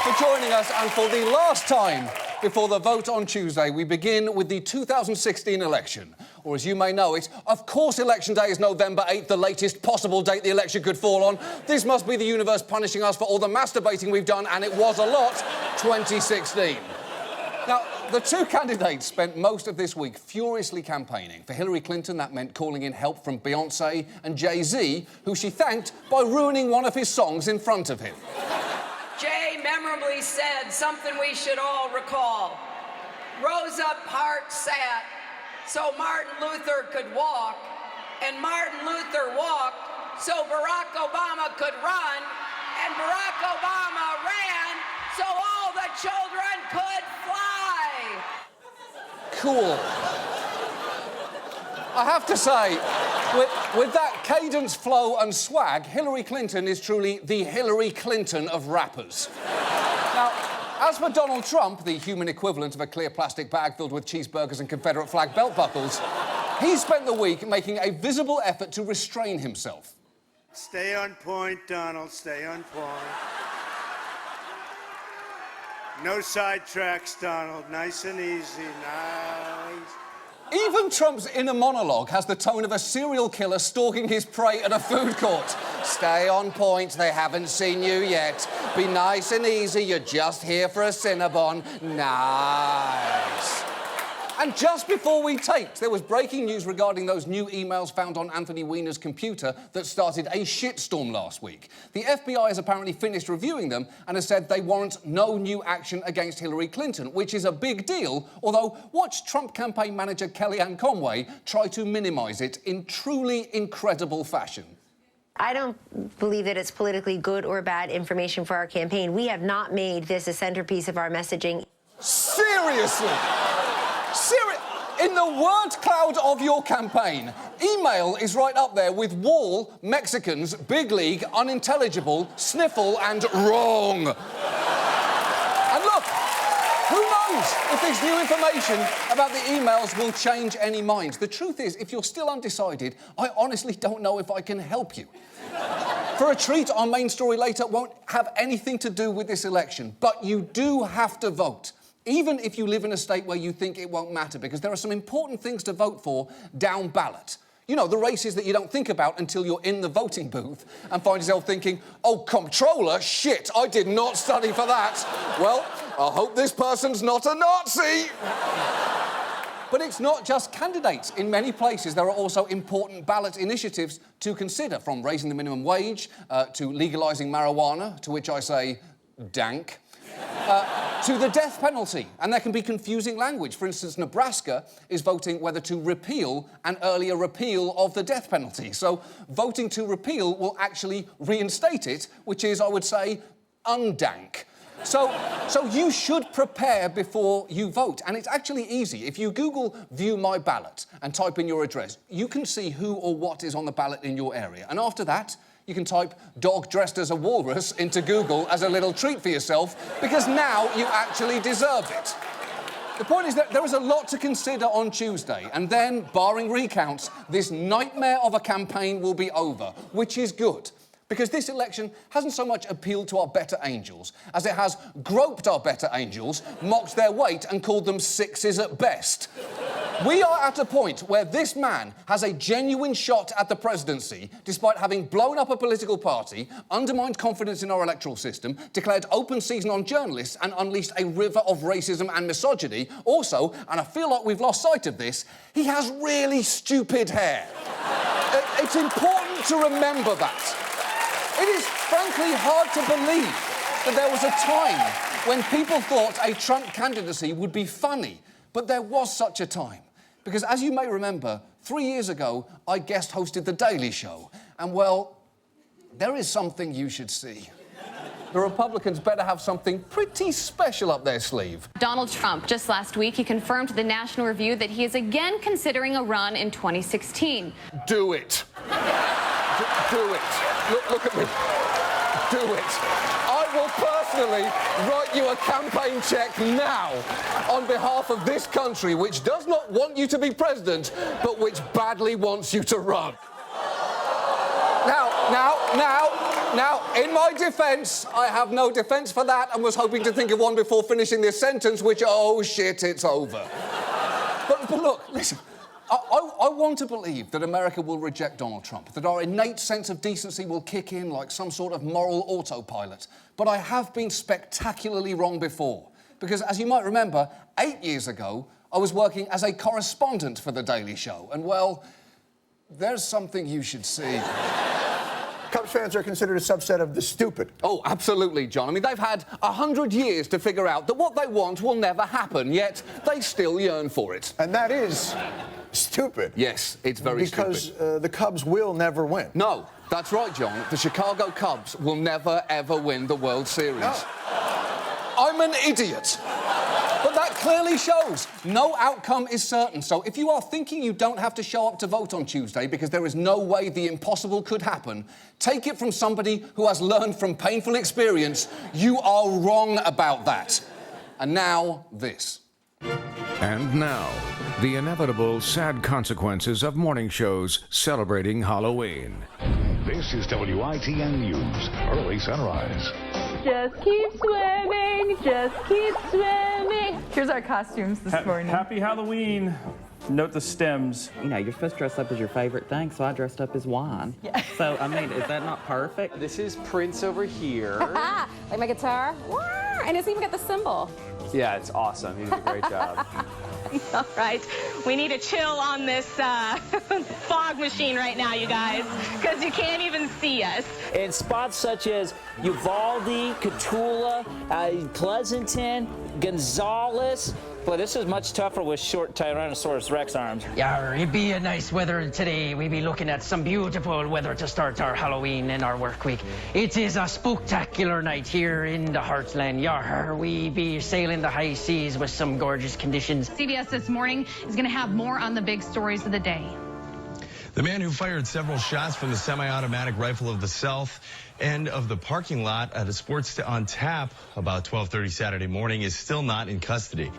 for joining us, and for the last time before the vote on Tuesday, we begin with the 2016 election. Or as you may know it, of course Election Day is November 8th, the latest possible date the election could fall on. This must be the universe punishing us for all the masturbating we've done, and it was a lot, 2016. Now, the two candidates spent most of this week furiously campaigning. For Hillary Clinton, that meant calling in help from Beyoncé and Jay-Z, who she thanked by ruining one of his songs in front of him. Jay memorably said something we should all recall. Rosa Parks sat so Martin Luther could walk, and Martin Luther walked so Barack Obama could run, and Barack Obama ran so all the children could fly. Cool. I have to say, with that cadence, flow and swag, Hillary Clinton is truly the Hillary Clinton of rappers. Now, as for Donald Trump, the human equivalent of a clear plastic bag filled with cheeseburgers and Confederate flag belt buckles, he spent the week making a visible effort to restrain himself. Stay on point, Donald, stay on point. No sidetracks, Donald. Nice and easy, nice. Even Trump's inner monologue has the tone of a serial killer stalking his prey at a food court. Stay on point, they haven't seen you yet. Be nice and easy, you're just here for a Cinnabon. Nice. And just before we taped, there was breaking news regarding those new emails found on Anthony Weiner's computer that started a shitstorm last week. The FBI has apparently finished reviewing them and has said they warrant no new action against Hillary Clinton, which is a big deal, although watch Trump campaign manager Kellyanne Conway try to minimise it in truly incredible fashion. I don't believe that it's politically good or bad information for our campaign. We have not made this a centerpiece of our messaging. Seriously? In the word cloud of your campaign, email is right up there with wall, Mexicans, big league, unintelligible, sniffle and wrong. And look, who knows if this new information about the emails will change any minds. The truth is, if you're still undecided, I honestly don't know if I can help you. For a treat, our main story later won't have anything to do with this election, but you do have to vote. Even if you live in a state where you think it won't matter, because there are some important things to vote for down ballot. You know, the races that you don't think about until you're in the voting booth and find yourself thinking, oh, comptroller, shit, I did not study for that. Well, I hope this person's not a Nazi. But it's not just candidates. In many places, there are also important ballot initiatives to consider, from raising the minimum wage to legalising marijuana, to which I say, dank. To the death penalty, and there can be confusing language. For instance, Nebraska is voting whether to repeal an earlier repeal of the death penalty. So voting to repeal will actually reinstate it, which is, I would say, undank. So you should prepare before you vote, and it's actually easy. If you Google View My Ballot and type in your address, you can see who or what is on the ballot in your area. And after that, you can type dog dressed as a walrus into Google as a little treat for yourself, because now you actually deserve it. The point is that there is a lot to consider on Tuesday, and then, barring recounts, this nightmare of a campaign will be over, which is good. Because this election hasn't so much appealed to our better angels as it has groped our better angels, mocked their weight and called them sixes at best. We are at a point where this man has a genuine shot at the presidency, despite having blown up a political party, undermined confidence in our electoral system, declared open season on journalists and unleashed a river of racism and misogyny. Also, and I feel like we've lost sight of this, he has really stupid hair. It's important to remember that. It is frankly hard to believe that there was a time when people thought a Trump candidacy would be funny, but there was such a time. Because as you may remember, 3 years ago, I guest hosted The Daily Show. And, well, there is something you should see. The Republicans better have something pretty special up their sleeve. Donald Trump, just last week, he confirmed to the National Review that he is again considering a run in 2016. Do it. Do it. Look at me. Do it. I will personally write you a campaign check now on behalf of this country, which does not want you to be president, but which badly wants you to run. Now, Now, in my defence, I have no defence for that and was hoping to think of one before finishing this sentence, which, oh, shit, it's over. But look, listen, I want to believe that America will reject Donald Trump, that our innate sense of decency will kick in like some sort of moral autopilot. But I have been spectacularly wrong before. Because, as you might remember, 8 years ago, I was working as a correspondent for The Daily Show. And, well, there's something you should see. Cubs fans are considered a subset of the stupid. Oh, absolutely, John. I mean, they've had 100 years to figure out that what they want will never happen, yet they still yearn for it. And that is stupid. Yes, it's very stupid. Because the Cubs will never win. No, that's right, John. The Chicago Cubs will never, ever win the World Series. No. I'm an idiot. But that clearly shows no outcome is certain. So if you are thinking you don't have to show up to vote on Tuesday because there is no way the impossible could happen, take it from somebody who has learned from painful experience, you are wrong about that. And now, this. And now, the inevitable sad consequences of morning shows celebrating Halloween. This is WITN News, early sunrise. Just keep swimming, just keep swimming. Here's our costumes this morning. Happy Halloween. Note the stems. You know, you're supposed to dress up as your favorite thing, so I dressed up as wine. Yeah. So, I mean, is that not perfect? This is Prince over here. Like my guitar. And it's even got the symbol. Yeah, it's awesome. You did a great job. All right. We need to chill on this fog machine right now, you guys, because you can't even see us. In spots such as Uvalde, Cotulla, Pleasanton, Gonzales. Boy, this is much tougher with short Tyrannosaurus Rex arms. Yeah, it'd be a nice weather today. We'd be looking at some beautiful weather to start our Halloween and our work week. It is a spooktacular night here in the Heartland. Yar, we be sailing the high seas with some gorgeous conditions. CBS This Morning is going to have more on the big stories of the day. The man who fired several shots from the semi-automatic rifle of the south end of the parking lot at a Sports on Tap about 12:30 Saturday morning is still not in custody.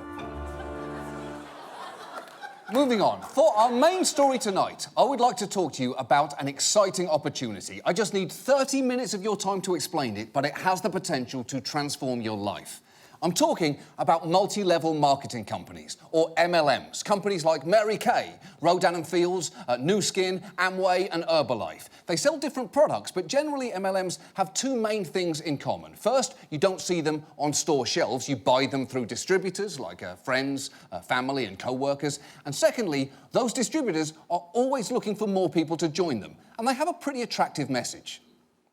Moving on, for our main story tonight, I would like to talk to you about an exciting opportunity. I just need 30 minutes of your time to explain it, but it has the potential to transform your life. I'm talking about multi-level marketing companies, or MLMs. Companies like Mary Kay, Rodan & Fields, Nu Skin, Amway and Herbalife. They sell different products, but generally MLMs have two main things in common. First, you don't see them on store shelves. You buy them through distributors like friends, family and co-workers. And secondly, those distributors are always looking for more people to join them. And they have a pretty attractive message.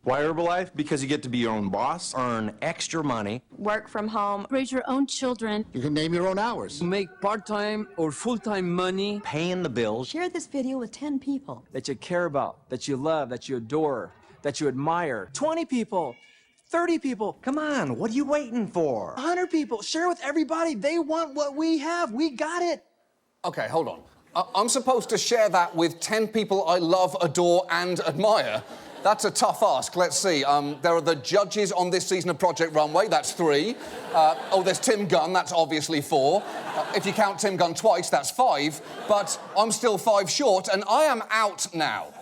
Why Herbalife? Because you get to be your own boss, earn extra money, work from home, raise your own children. You can name your own hours. Make part-time or full-time money. Paying the bills. Share this video with 10 people. That you care about, that you love, that you adore, that you admire. 20 people, 30 people. Come on, what are you waiting for? 100 people, share with everybody. They want what we have. We got it. Okay, hold on. I'm supposed to share that with 10 people I love, adore and admire. That's a tough ask. Let's see. There are the judges on this season of Project Runway. That's 3. There's Tim Gunn. That's obviously 4. If you count Tim Gunn twice, that's 5. But I'm still 5 short, and I am out now.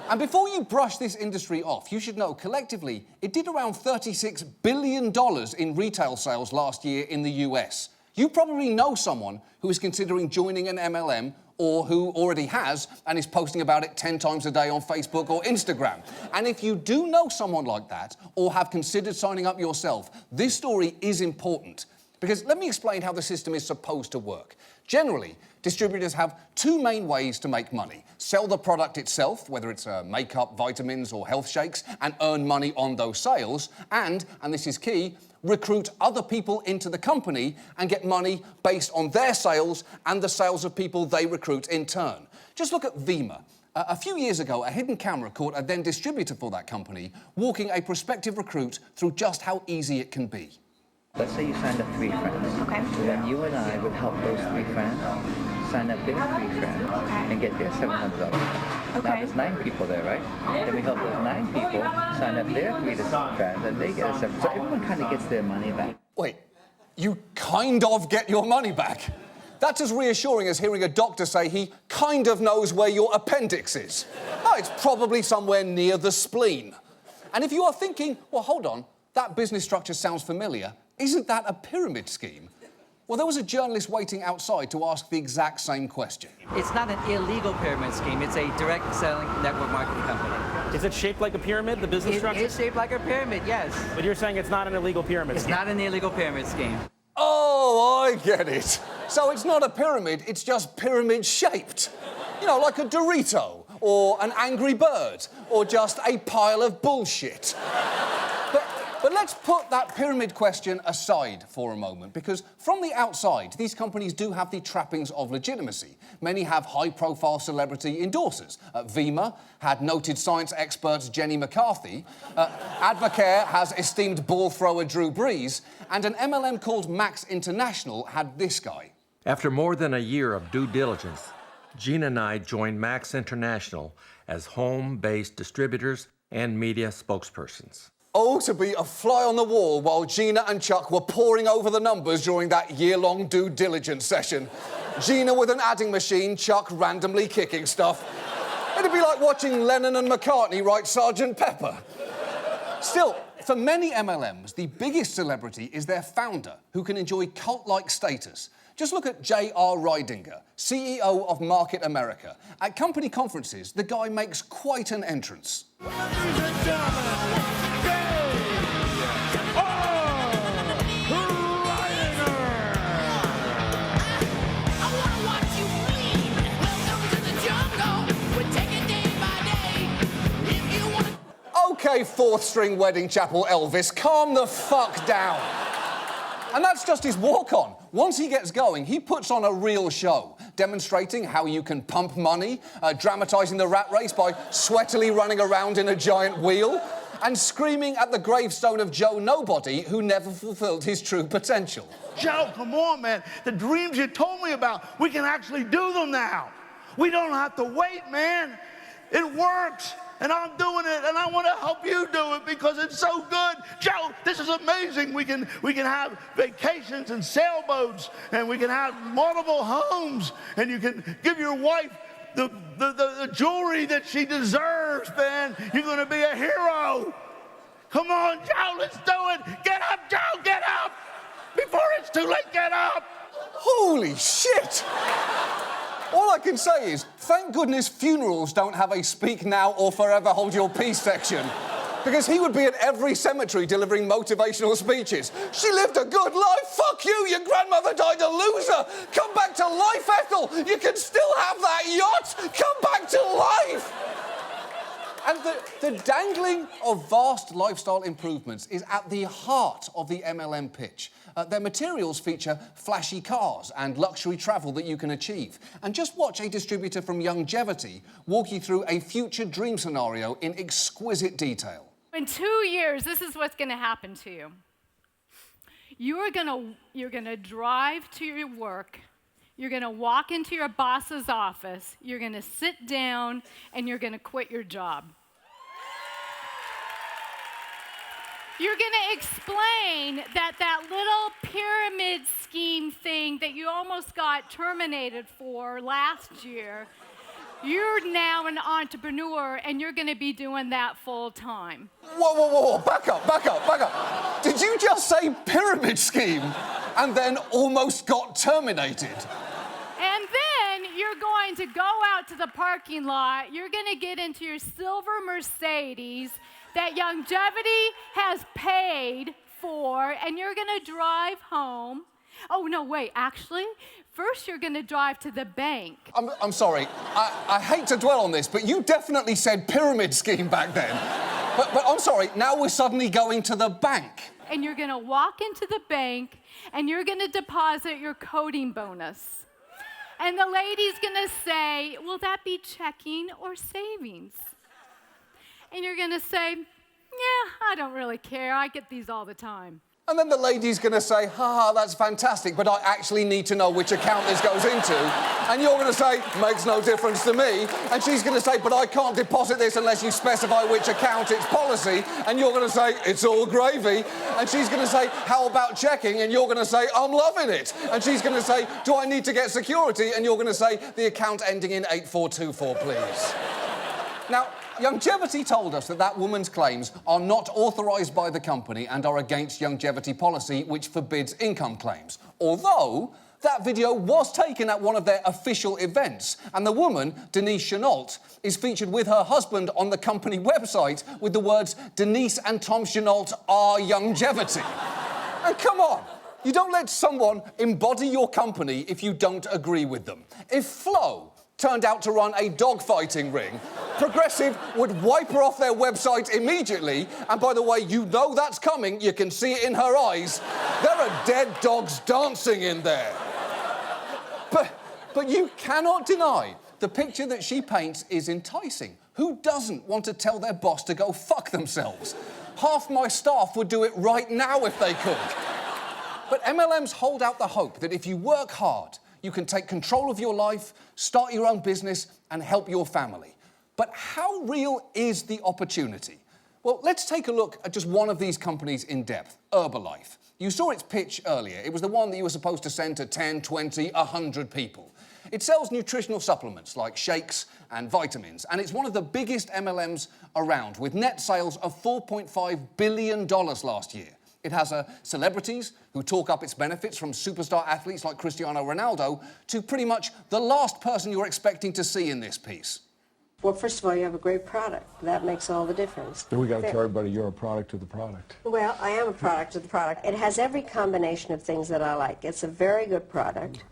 And before you brush this industry off, you should know, collectively, it did around $36 billion in retail sales last year in the US. You probably know someone who is considering joining an MLM or who already has and is posting about it 10 times a day on Facebook or Instagram. And if you do know someone like that or have considered signing up yourself, this story is important. Because let me explain how the system is supposed to work. Generally, distributors have 2 main ways to make money. Sell the product itself, whether it's makeup, vitamins or health shakes, and earn money on those sales. And this is key, recruit other people into the company and get money based on their sales and the sales of people they recruit in turn. Just look at Vima. A few years ago, a hidden camera caught a then distributor for that company walking a prospective recruit through just how easy it can be. Let's say you signed up 3 friends. Okay. So then you and I would help those 3 friends sign up their 3 friends and get their $700. Okay. Now there's 9 people there, right? Then we help those 9 people sign up their 3 friends and they get a 700. So everyone kind of gets their money back. Wait, you kind of get your money back? That's as reassuring as hearing a doctor say he kind of knows where your appendix is. Oh, it's probably somewhere near the spleen. And if you are thinking, well, hold on, that business structure sounds familiar, isn't that a pyramid scheme? Well, there was a journalist waiting outside to ask the exact same question. It's not an illegal pyramid scheme. It's a direct selling network marketing company. Is it shaped like a pyramid, the business structure? It is shaped like a pyramid, yes. But you're saying it's not an illegal pyramid scheme? It's not an illegal pyramid scheme. Oh, I get it. So it's not a pyramid, it's just pyramid-shaped. You know, like a Dorito, or an angry bird, or just a pile of bullshit. But let's put that pyramid question aside for a moment, because from the outside, these companies do have the trappings of legitimacy. Many have high-profile celebrity endorsers. Vima had noted science expert Jenny McCarthy. Advocare has esteemed ball thrower Drew Brees. And an MLM called Max International had this guy. After more than a year of due diligence, Gina and I joined Max International as home-based distributors and media spokespersons. Oh, to be a fly on the wall while Gina and Chuck were poring over the numbers during that year-long due diligence session. Gina with an adding machine, Chuck randomly kicking stuff. It'd be like watching Lennon and McCartney write Sgt. Pepper. Still, for many MLMs, the biggest celebrity is their founder, who can enjoy cult-like status. Just look at J.R. Ridinger, CEO of Market America. At company conferences, the guy makes quite an entrance. OK, fourth-string wedding chapel Elvis, calm the fuck down. And that's just his walk-on. Once he gets going, he puts on a real show, demonstrating how you can pump money, dramatising the rat race by sweatily running around in a giant wheel, and screaming at the gravestone of Joe Nobody, who never fulfilled his true potential. Joe, come on, man. The dreams you told me about, we can actually do them now. We don't have to wait, man. It works. And I'm doing it, and I want to help you do it because it's so good. Joe, this is amazing. We can have vacations and sailboats, and we can have multiple homes, and you can give your wife the jewelry that she deserves, man. You're going to be a hero. Come on, Joe, let's do it. Get up, Joe, get up. Before it's too late, get up. Holy shit! All I can say is, thank goodness funerals don't have a speak now or forever hold your peace section. Because he would be at every cemetery delivering motivational speeches. She lived a good life. Fuck you. Your grandmother died a loser. Come back to life, Ethel. You can still have that yacht. Come back to life. And the dangling of vast lifestyle improvements is at the heart of the MLM pitch. Their materials feature flashy cars and luxury travel that you can achieve. And just watch a distributor from Longevity walk you through a future dream scenario in exquisite detail. In 2 years, this is what's going to happen to you. You're going to drive to your work. You're going to walk into your boss's office. You're going to sit down, and you're going to quit your job. You're going to explain that little pyramid scheme thing that you almost got terminated for last year, you're now an entrepreneur, and you're going to be doing that full time. Whoa, back up. Did you just say pyramid scheme and then almost got terminated? And then you're going to go out to the parking lot, you're going to get into your silver Mercedes that Longevity has paid for, and you're going to drive home. Oh, no, wait, actually, first you're going to drive to the bank. I'm sorry, I hate to dwell on this, but you definitely said pyramid scheme back then. But I'm sorry, now we're suddenly going to the bank. And you're going to walk into the bank, and you're going to deposit your coding bonus. And the lady's going to say, will that be checking or savings? And you're going to say, yeah, I don't really care. I get these all the time. And then the lady's going to say, ha, that's fantastic, but I actually need to know which account this goes into. And you're going to say, makes no difference to me. And she's going to say, but I can't deposit this unless you specify which account it's policy. And you're going to say, it's all gravy. And she's going to say, how about checking? And you're going to say, I'm loving it. And she's going to say, do I need to get security? And you're going to say, the account ending in 8424, please. Now, Longevity told us that that woman's claims are not authorised by the company and are against longevity policy, which forbids income claims. Although, that video was taken at one of their official events, and the woman, Denise Chenault, is featured with her husband on the company website with the words, Denise and Tom Chenault are longevity. And come on, you don't let someone embody your company if you don't agree with them. If Flo turned out to run a dogfighting ring, Progressive would wipe her off their website immediately, and by the way, you know that's coming, you can see it in her eyes. There are dead dogs dancing in there. But you cannot deny the picture that she paints is enticing. Who doesn't want to tell their boss to go fuck themselves? Half my staff would do it right now if they could. But MLMs hold out the hope that if you work hard, you can take control of your life, start your own business, and help your family. But how real is the opportunity? Well, let's take a look at just one of these companies in depth, Herbalife. You saw its pitch earlier. It was the one that you were supposed to send to 10, 20, 100 people. It sells nutritional supplements like shakes and vitamins, and it's one of the biggest MLMs around, with net sales of $4.5 billion last year. It has celebrities who talk up its benefits, from superstar athletes like Cristiano Ronaldo to pretty much the last person you're expecting to see in this piece. Well, first of all, you have a great product. That makes all the difference. Then we got to tell everybody you're a product of the product. Well, I am a product of the product. It has every combination of things that I like. It's a very good product,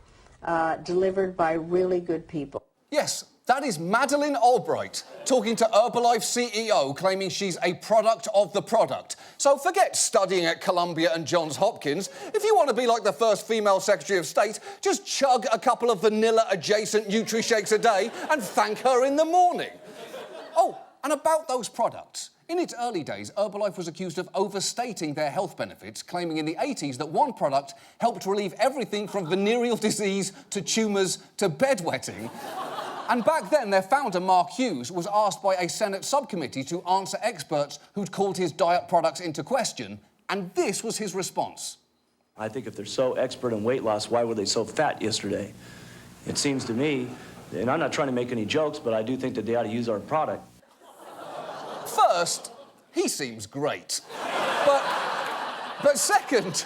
delivered by really good people. Yes, that is Madeleine Albright talking to Herbalife CEO, claiming she's a product of the product. So forget studying at Columbia and Johns Hopkins. If you want to be like the first female Secretary of State, just chug a couple of vanilla-adjacent Nutri-Shakes a day and thank her in the morning. Oh, and about those products. In its early days, Herbalife was accused of overstating their health benefits, claiming in the 80s that one product helped relieve everything from venereal disease to tumours to bedwetting. And back then, their founder, Mark Hughes, was asked by a Senate subcommittee to answer experts who'd called his diet products into question, and this was his response. I think if they're so expert in weight loss, why were they so fat yesterday? It seems to me, and I'm not trying to make any jokes, but I do think that they ought to use our product. First, he seems great. But second,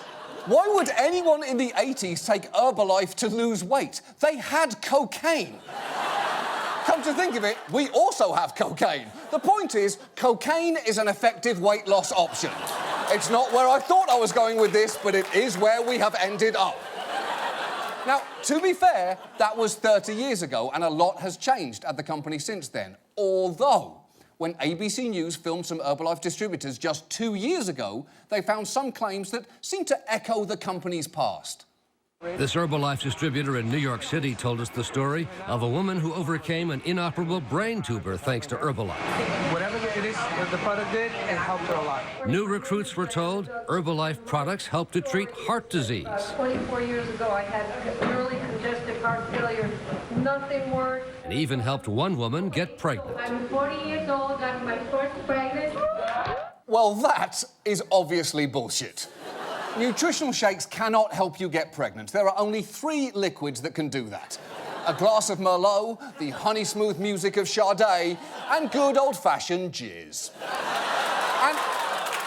why would anyone in the 80s take Herbalife to lose weight? They had cocaine. Come to think of it, we also have cocaine. The point is, cocaine is an effective weight loss option. It's not where I thought I was going with this, but it is where we have ended up. Now, to be fair, that was 30 years ago, and a lot has changed at the company since then. Although, when ABC News filmed some Herbalife distributors just 2 years ago, they found some claims that seemed to echo the company's past. This Herbalife distributor in New York City told us the story of a woman who overcame an inoperable brain tumor thanks to Herbalife. Whatever it is the product did, it helped her a lot. New recruits were told Herbalife products help to treat heart disease. 24 years ago, I had early congestive heart failure. Nothing worked. And even helped one woman get pregnant. I'm 40 years old, got my first pregnancy. Well, that is obviously bullshit. Nutritional shakes cannot help you get pregnant. There are only 3 liquids that can do that. A glass of Merlot, the honey-smooth music of Sade, and good old-fashioned jizz.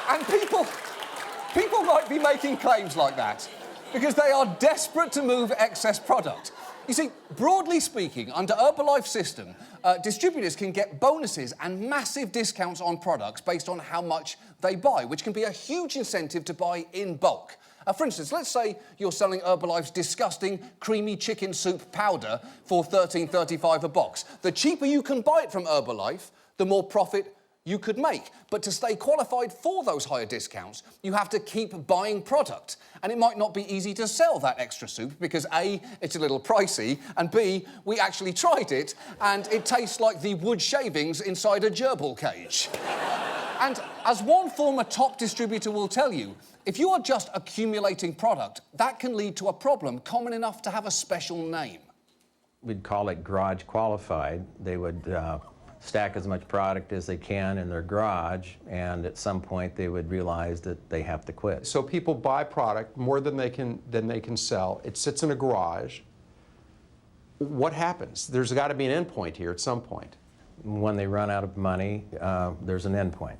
And people might be making claims like that because they are desperate to move excess product. You see, broadly speaking, under Herbalife's system, distributors can get bonuses and massive discounts on products based on how much they buy, which can be a huge incentive to buy in bulk. For instance, let's say you're selling Herbalife's disgusting creamy chicken soup powder for $13.35 a box. The cheaper you can buy it from Herbalife, the more profit you could make. But to stay qualified for those higher discounts, you have to keep buying product. And it might not be easy to sell that extra soup because A, it's a little pricey, and B, we actually tried it, and it tastes like the wood shavings inside a gerbil cage. And as one former top distributor will tell you, if you are just accumulating product, that can lead to a problem common enough to have a special name. We'd call it garage qualified. They would stack as much product as they can in their garage, and at some point they would realize that they have to quit. So people buy product more than they can sell. It sits in a garage. What happens? There's got to be an end point here at some point. When they run out of money, there's an end point.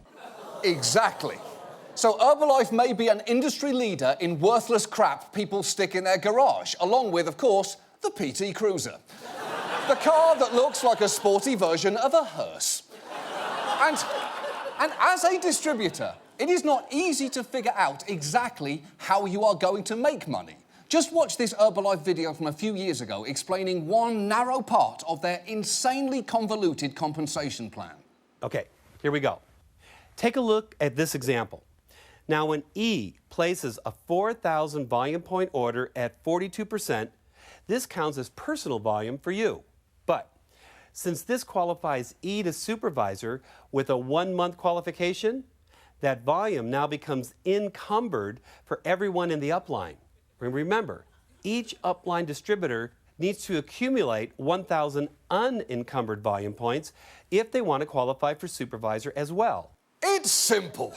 Exactly. So Herbalife may be an industry leader in worthless crap people stick in their garage, along with, of course, the PT Cruiser. The car that looks like a sporty version of a hearse. And as a distributor, it is not easy to figure out exactly how you are going to make money. Just watch this Herbalife video from a few years ago explaining one narrow part of their insanely convoluted compensation plan. Okay, here we go. Take a look at this example. Now, when E places a 4,000 volume point order at 42%, this counts as personal volume for you. But since this qualifies E to supervisor with a 1-month qualification, that volume now becomes encumbered for everyone in the upline. And remember, each upline distributor needs to accumulate 1,000 unencumbered volume points if they want to qualify for supervisor as well. It's simple.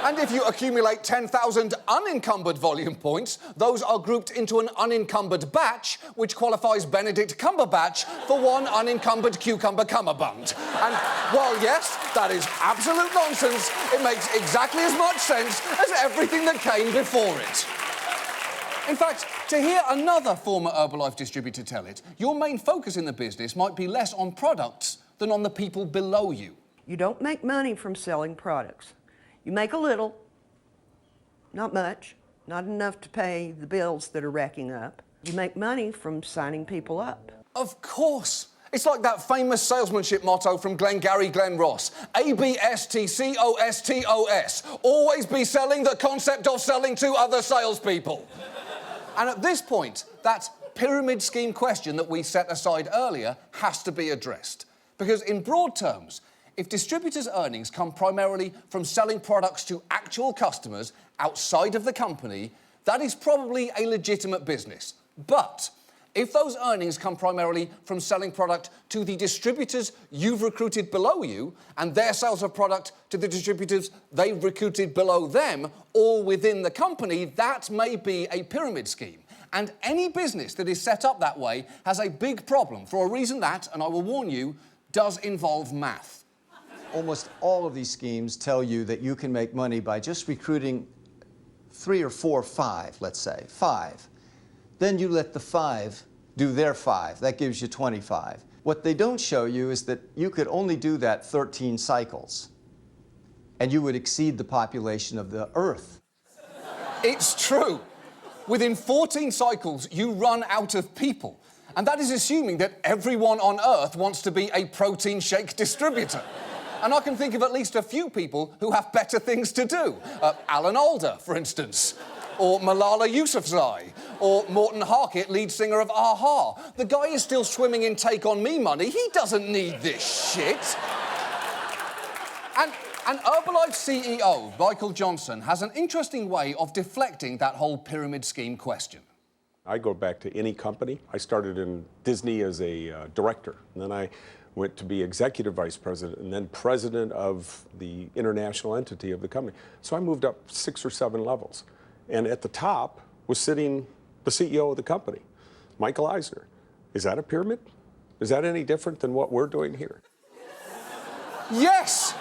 And if you accumulate 10,000 unencumbered volume points, those are grouped into an unencumbered batch, which qualifies Benedict Cumberbatch for one unencumbered cucumber cummerbund. And while, yes, that is absolute nonsense, it makes exactly as much sense as everything that came before it. In fact, to hear another former Herbalife distributor tell it, your main focus in the business might be less on products than on the people below you. You don't make money from selling products. You make a little, not much, not enough to pay the bills that are racking up. You make money from signing people up. Of course. It's like that famous salesmanship motto from Glengarry Glen Ross. ABSTCOSTOS. Always be selling the concept of selling to other salespeople. And at this point, that pyramid scheme question that we set aside earlier has to be addressed. Because in broad terms, if distributors' earnings come primarily from selling products to actual customers outside of the company, that is probably a legitimate business. But if those earnings come primarily from selling product to the distributors you've recruited below you, and their sales of product to the distributors they've recruited below them, all within the company, that may be a pyramid scheme. And any business that is set up that way has a big problem for a reason that, and I will warn you, does involve math. Almost all of these schemes tell you that you can make money by just recruiting 3 or 4 or 5, let's say, 5. Then you let the 5 do their 5. That gives you 25. What they don't show you is that you could only do that 13 cycles, and you would exceed the population of the Earth. It's true. Within 14 cycles, you run out of people. And that is assuming that everyone on Earth wants to be a protein shake distributor. And I can think of at least a few people who have better things to do. Alan Alda, for instance. Or Malala Yousafzai. Or Morton Harkett, lead singer of a-ha. The guy is still swimming in Take On Me money. He doesn't need this shit. And Herbalife CEO, Michael Johnson, has an interesting way of deflecting that whole pyramid scheme question. I go back to any company. I started in Disney as a director, and then I went to be executive vice president and then president of the international entity of the company. So I moved up 6 or 7 levels. And at the top was sitting the CEO of the company, Michael Eisner. Is that a pyramid? Is that any different than what we're doing here? Yes!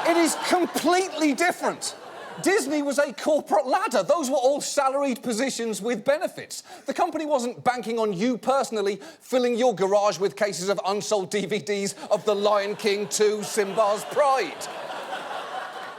It is completely different. Disney was a corporate ladder. Those were all salaried positions with benefits. The company wasn't banking on you personally filling your garage with cases of unsold DVDs of The Lion King 2, Simba's Pride.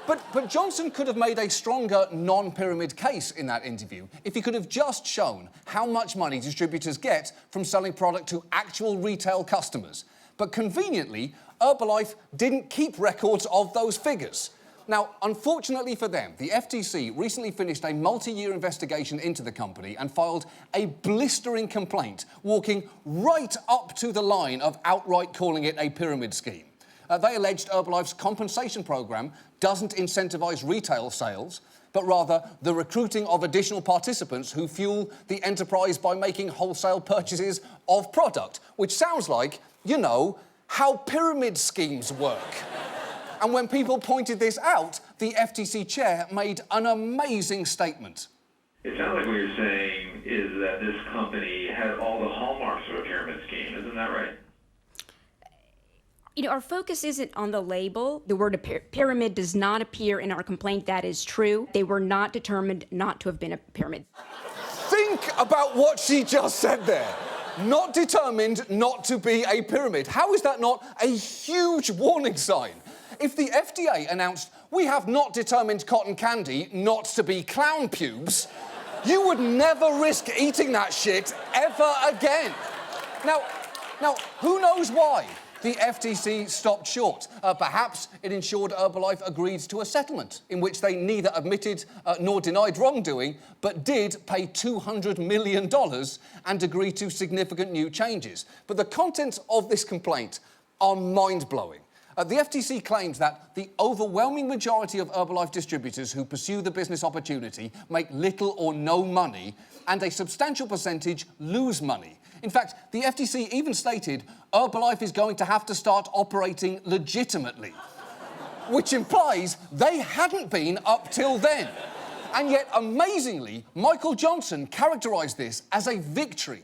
But Johnson could have made a stronger non-pyramid case in that interview if he could have just shown how much money distributors get from selling product to actual retail customers. But conveniently, Herbalife didn't keep records of those figures. Now, unfortunately for them, the FTC recently finished a multi-year investigation into the company and filed a blistering complaint, walking right up to the line of outright calling it a pyramid scheme. They alleged Herbalife's compensation program doesn't incentivize retail sales, but rather the recruiting of additional participants who fuel the enterprise by making wholesale purchases of product, which sounds like, you know, how pyramid schemes work. And when people pointed this out, the FTC chair made an amazing statement. It sounds like what you're saying is that this company had all the hallmarks of a pyramid scheme. Isn't that right? You know, our focus isn't on the label. The word pyramid does not appear in our complaint. That is true. They were not determined not to have been a pyramid. Think about what she just said there. Not determined not to be a pyramid. How is that not a huge warning sign? If the FDA announced, we have not determined cotton candy not to be clown pubes, you would never risk eating that shit ever again. Now, who knows why the FTC stopped short? Perhaps it ensured Herbalife agreed to a settlement in which they neither admitted nor denied wrongdoing, but did pay $200 million and agree to significant new changes. But the contents of this complaint are mind-blowing. The FTC claims that the overwhelming majority of Herbalife distributors who pursue the business opportunity make little or no money, and a substantial percentage lose money. In fact, the FTC even stated Herbalife is going to have to start operating legitimately, which implies they hadn't been up till then. And yet, amazingly, Michael Johnson characterized this as a victory.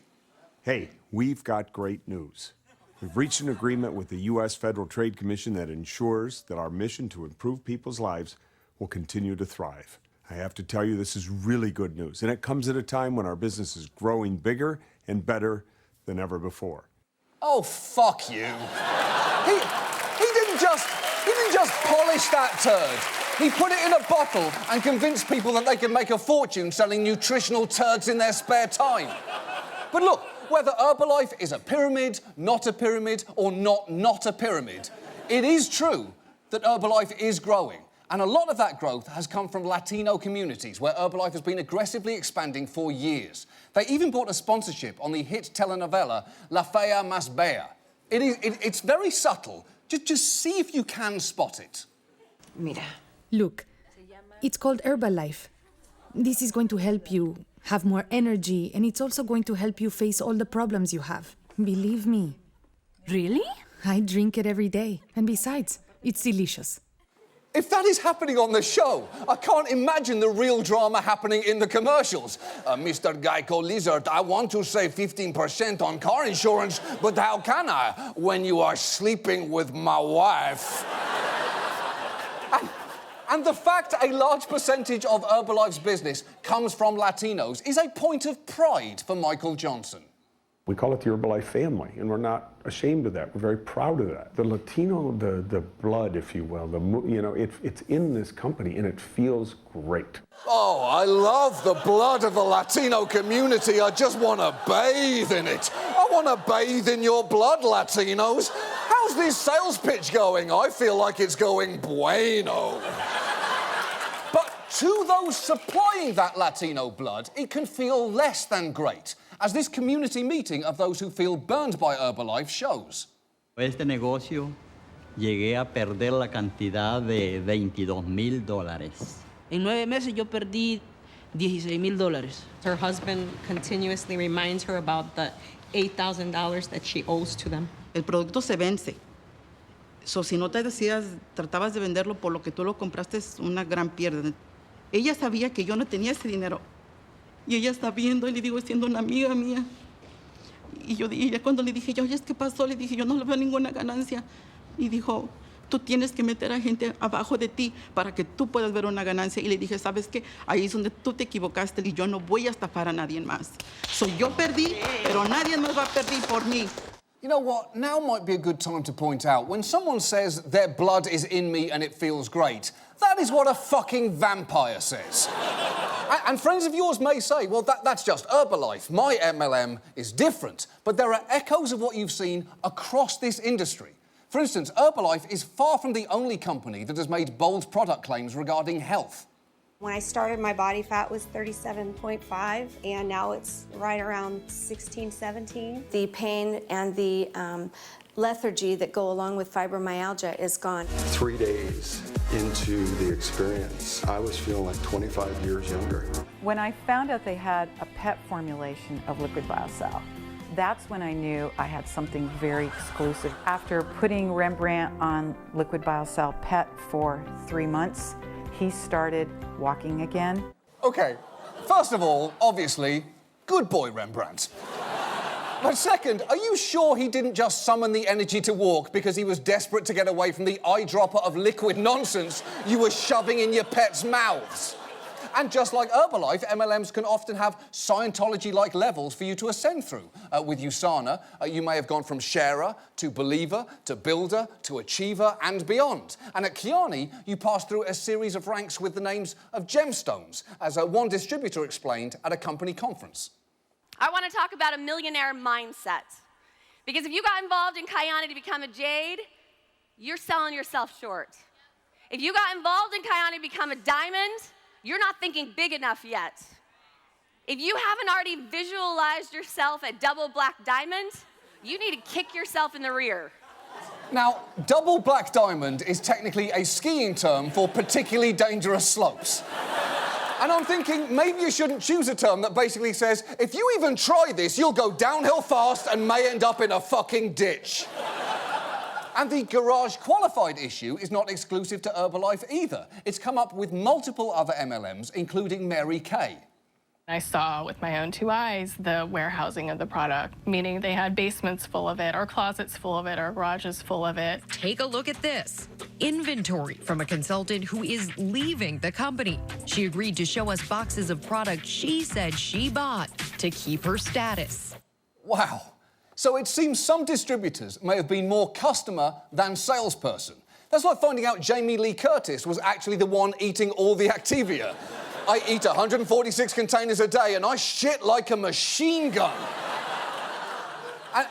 Hey, we've got great news. We've reached an agreement with the U.S. Federal Trade Commission that ensures that our mission to improve people's lives will continue to thrive. I have to tell you, this is really good news, and it comes at a time when our business is growing bigger and better than ever before. Oh, fuck you. He didn't just polish that turd. He put it in a bottle and convinced people that they could make a fortune selling nutritional turds in their spare time. But look, whether Herbalife is a pyramid, not a pyramid, or not a pyramid, it is true that Herbalife is growing. And a lot of that growth has come from Latino communities, where Herbalife has been aggressively expanding for years. They even bought a sponsorship on the hit telenovela La Fea Más Bella. It's very subtle. Just see if you can spot it. Mira. Look, it's called Herbalife. This is going to help you have more energy, and it's also going to help you face all the problems you have. Believe me. Really? I drink it every day. And besides, it's delicious. If that is happening on the show, I can't imagine the real drama happening in the commercials. Mr. Geico Lizard, I want to save 15% on car insurance, but how can I when you are sleeping with my wife? And the fact a large percentage of Herbalife's business comes from Latinos is a point of pride for Michael Johnson. We call it the Herbalife family, and we're not ashamed of that. We're very proud of that. The Latino, the blood, if you will, it's in this company, and it feels great. Oh, I love the blood of the Latino community. I just want to bathe in it. I want to bathe in your blood, Latinos. How's this sales pitch going? I feel like it's going bueno. But to those supplying that Latino blood, it can feel less than great, as this community meeting of those who feel burned by Herbalife shows. Este negocio llegué a perder la cantidad de $22,000. En 9 meses yo perdí $16,000. Her husband continuously reminds her about the $8,000 that she owes to them. El producto se vence. So, si no te decías, tratabas de venderlo por lo que tú lo compraste, es una gran pérdida. Ella sabía que yo no tenía ese dinero. Y ella está viendo, y le digo, siendo una amiga mía. Y ya cuando le dije, oye, ¿qué pasó? Le dije, yo no le veo ninguna ganancia. Y dijo, tú tienes que meter a gente abajo de ti para que tú puedas ver una ganancia. Y le dije, ¿sabes qué? Ahí es donde tú te equivocaste y yo no voy a estafar a nadie más. So, yo perdí, pero nadie más va a perder por mí. You know what? Now might be a good time to point out, when someone says their blood is in me and it feels great, that is what a fucking vampire says. And friends of yours may say, well, that's just Herbalife. My MLM is different. But there are echoes of what you've seen across this industry. For instance, Herbalife is far from the only company that has made bold product claims regarding health. When I started, my body fat was 37.5, and now it's right around 16, 17. The pain and the lethargy that go along with fibromyalgia is gone. 3 days into the experience, I was feeling like 25 years younger. When I found out they had a pet formulation of liquid biocell, that's when I knew I had something very exclusive. After putting Rembrandt on liquid biocell pet for 3 months, he started walking again. Okay, first of all, obviously, good boy, Rembrandt. But second, are you sure he didn't just summon the energy to walk because he was desperate to get away from the eyedropper of liquid nonsense you were shoving in your pets' mouths? And just like Herbalife, MLMs can often have Scientology-like levels for you to ascend through. With USANA, you may have gone from sharer to believer to builder to achiever and beyond. And at Kiani, you pass through a series of ranks with the names of gemstones, as one distributor explained at a company conference. I want to talk about a millionaire mindset. Because if you got involved in Kiani to become a jade, you're selling yourself short. If you got involved in Kiani to become a diamond, you're not thinking big enough yet. If you haven't already visualized yourself at double black diamond, you need to kick yourself in the rear. Now, double black diamond is technically a skiing term for particularly dangerous slopes. And I'm thinking, maybe you shouldn't choose a term that basically says, if you even try this, you'll go downhill fast and may end up in a fucking ditch. And the garage qualified issue is not exclusive to Herbalife either. It's come up with multiple other MLMs, including Mary Kay. I saw with my own 2 eyes the warehousing of the product, meaning they had basements full of it, or closets full of it, or garages full of it. Take a look at this. Inventory from a consultant who is leaving the company. She agreed to show us boxes of products she said she bought to keep her status. Wow. So it seems some distributors may have been more customer than salesperson. That's like finding out Jamie Lee Curtis was actually the one eating all the Activia. I eat 146 containers a day and I shit like a machine gun.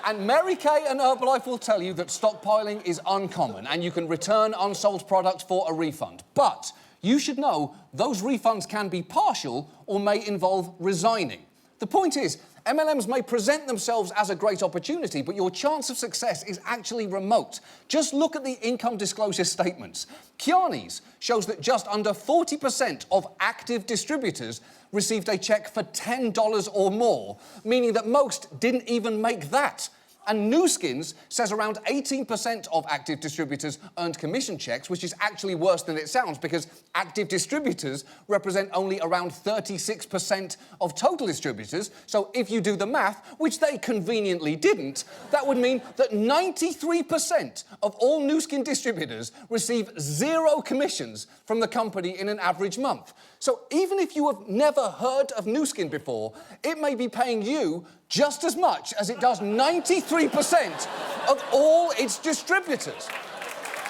And Mary Kay and Herbalife will tell you that stockpiling is uncommon and you can return unsold product for a refund. But you should know those refunds can be partial or may involve resigning. The point is, MLMs may present themselves as a great opportunity, but your chance of success is actually remote. Just look at the income disclosure statements. Kiani's shows that just under 40% of active distributors received a check for $10 or more, meaning that most didn't even make that. And Nu Skin's says around 18% of active distributors earned commission checks, which is actually worse than it sounds because active distributors represent only around 36% of total distributors. So if you do the math, which they conveniently didn't, that would mean that 93% of all Nu Skin distributors receive 0 commissions from the company in an average month. So even if you have never heard of Nu Skin before, it may be paying you just as much as it does 93% of all its distributors.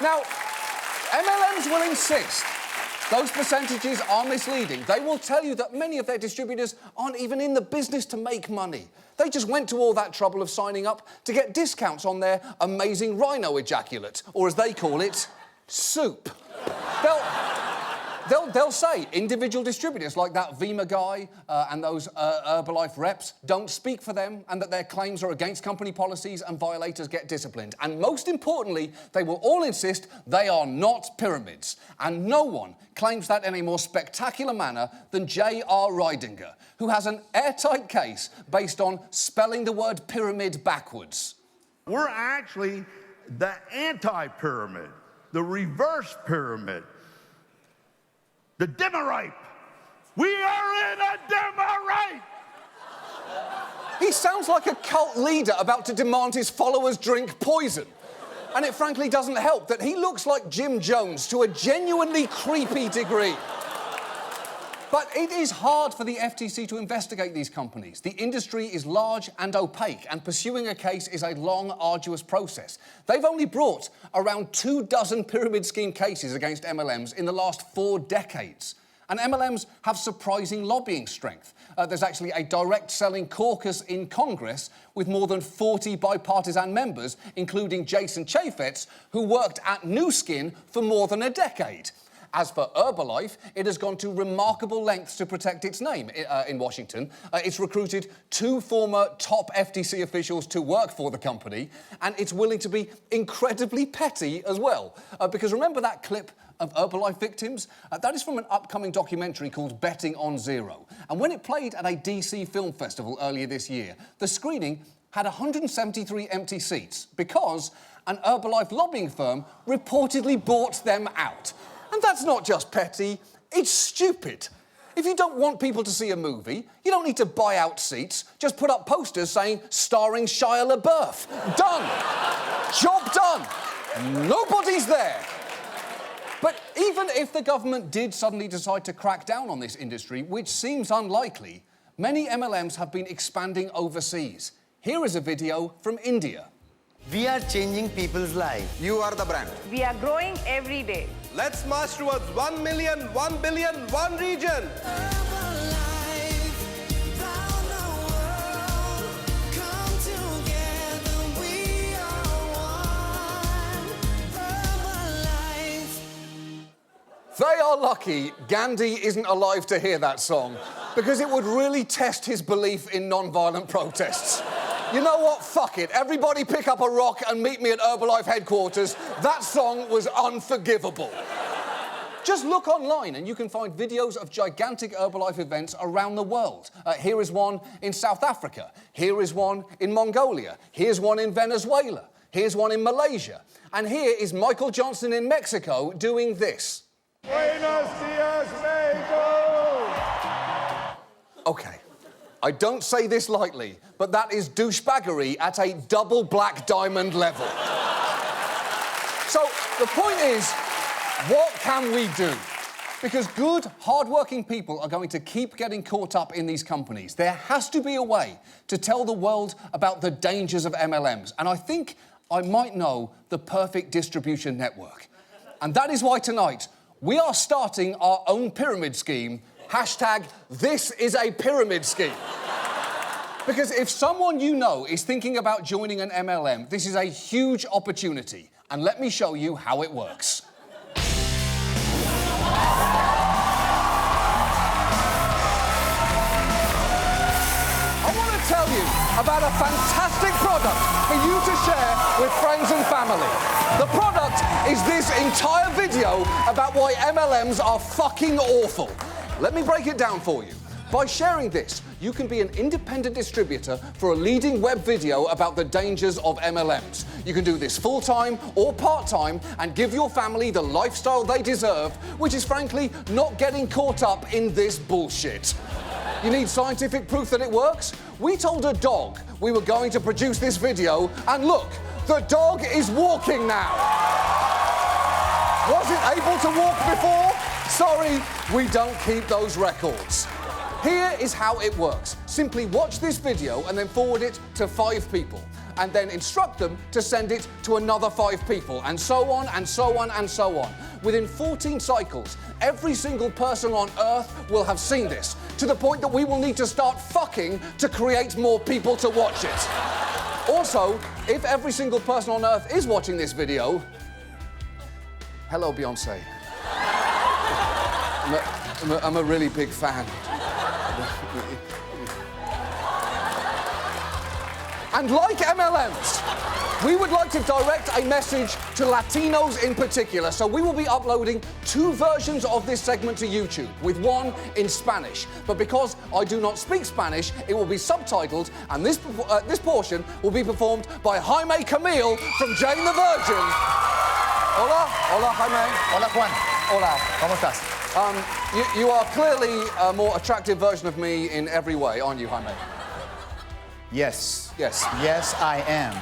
Now, MLMs will insist those percentages are misleading. They will tell you that many of their distributors aren't even in the business to make money. They just went to all that trouble of signing up to get discounts on their amazing rhino ejaculate, or as they call it, soup. They'll say individual distributors like that Vima guy and those Herbalife reps don't speak for them and that their claims are against company policies and violators get disciplined. And most importantly, they will all insist they are not pyramids. And no one claims that in a more spectacular manner than J.R. Reidinger, who has an airtight case based on spelling the word pyramid backwards. We're actually the anti-pyramid, the reverse pyramid. The Demeripe. We are in a Demeripe! He sounds like a cult leader about to demand his followers drink poison. And it frankly doesn't help that he looks like Jim Jones to a genuinely creepy degree. But it is hard for the FTC to investigate these companies. The industry is large and opaque, and pursuing a case is a long, arduous process. They've only brought around 24 pyramid scheme cases against MLMs in the last 4 decades. And MLMs have surprising lobbying strength. There's actually a direct selling caucus in Congress with more than 40 bipartisan members, including Jason Chaffetz, who worked at Nu Skin for more than a decade. As for Herbalife, it has gone to remarkable lengths to protect its name in Washington. It's recruited 2 former top FTC officials to work for the company, and it's willing to be incredibly petty as well. Because remember that clip of Herbalife victims? That is from an upcoming documentary called Betting on Zero. And when it played at a DC film festival earlier this year, the screening had 173 empty seats because an Herbalife lobbying firm reportedly bought them out. And that's not just petty, it's stupid. If you don't want people to see a movie, you don't need to buy out seats. Just put up posters saying, starring Shia LaBeouf. Done. Job done. Nobody's there. But even if the government did suddenly decide to crack down on this industry, which seems unlikely, many MLMs have been expanding overseas. Here is a video from India. We are changing people's lives. You are the brand. We are growing every day. Let's march towards 1 million, 1 billion, 1 region. They are lucky Gandhi isn't alive to hear that song, because it would really test his belief in non-violent protests. You know what? Fuck it. Everybody pick up a rock and meet me at Herbalife headquarters. That song was unforgivable. Just look online and you can find videos of gigantic Herbalife events around the world. Here is one in South Africa. Here is one in Mongolia. Here's one in Venezuela. Here's one in Malaysia. And here is Michael Johnson in Mexico doing this. Buenos dias, Mexico! Okay, I don't say this lightly, but that is douchebaggery at a double black diamond level. So the point is, what can we do? Because good, hard-working people are going to keep getting caught up in these companies. There has to be a way to tell the world about the dangers of MLMs, and I think I might know the perfect distribution network. And that is why tonight, we are starting our own pyramid scheme. Hashtag, this is a pyramid scheme. Because if someone you know is thinking about joining an MLM, this is a huge opportunity. And let me show you how it works. I want to tell you about a fantastic product for you to share with friends and family. The product is this entire video about why MLMs are fucking awful. Let me break it down for you. By sharing this, you can be an independent distributor for a leading web video about the dangers of MLMs. You can do this full-time or part-time and give your family the lifestyle they deserve, which is frankly not getting caught up in this bullshit. You need scientific proof that it works? We told a dog we were going to produce this video, and look, the dog is walking now. Was it able to walk before? Sorry, we don't keep those records. Here is how it works. Simply watch this video and then forward it to 5 people. And then instruct them to send it to another 5 people, and so on, and so on, and so on. Within 14 cycles, every single person on Earth will have seen this, to the point that we will need to start fucking to create more people to watch it. Also, if every single person on Earth is watching this video, hello, Beyonce. I'm a really big fan. And like MLMs, we would like to direct a message to Latinos in particular, so we will be uploading 2 versions of this segment to YouTube, with one in Spanish. But because I do not speak Spanish, it will be subtitled, and this portion will be performed by Jaime Camille from Jane the Virgin. Hola, hola Jaime. Hola Juan. Hola. ¿Cómo estás? You are clearly a more attractive version of me in every way, aren't you, Jaime? Yes. Yes. Yes, I am.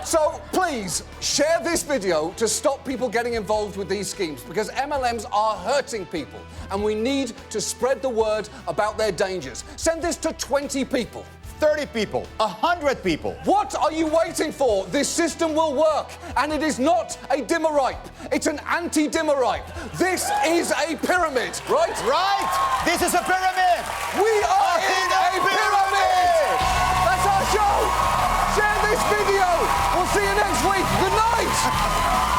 So please share this video to stop people getting involved with these schemes, because MLMs are hurting people and we need to spread the word about their dangers. Send this to 20 people. 30 people. 100 people. What are you waiting for? This system will work, and it is not a dimmer ripe. It's an anti-dimmer ripe. This is a pyramid, right? Right! This is a pyramid! We are in a pyramid! That's our show! Share this video! We'll see you next week. Good night!